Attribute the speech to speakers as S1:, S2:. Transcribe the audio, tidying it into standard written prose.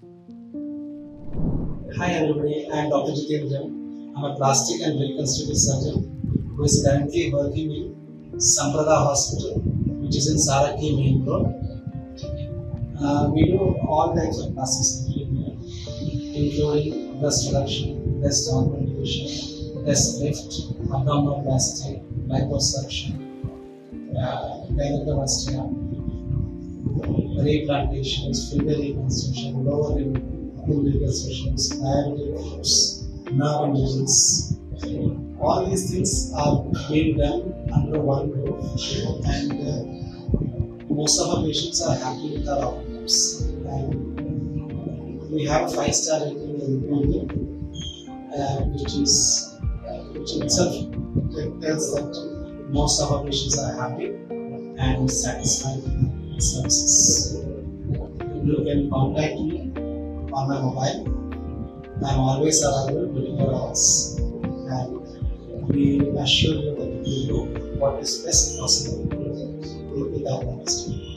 S1: Hi everybody, I am Dr. Jitendra. I am a plastic and reconstructive surgeon who is currently working in Samprada Hospital, which is in Saraki Main Road. We do all types of plastic surgery here, including breast reduction, breast augmentation, breast lift, abdominoplasty, liposuction, gynecomastia, replantations, finger reconstruction, lower limb reconstructions, diabetes, nerve injuries. All these things are being done under one roof, and most of our patients are happy with our outcomes. And we have a 5-star rating in Google, which itself tells that most of our patients are happy and satisfied with the services. You can contact me on my mobile. I am always available 24 hours, and we assure you that we will do what is best possible with our honesty.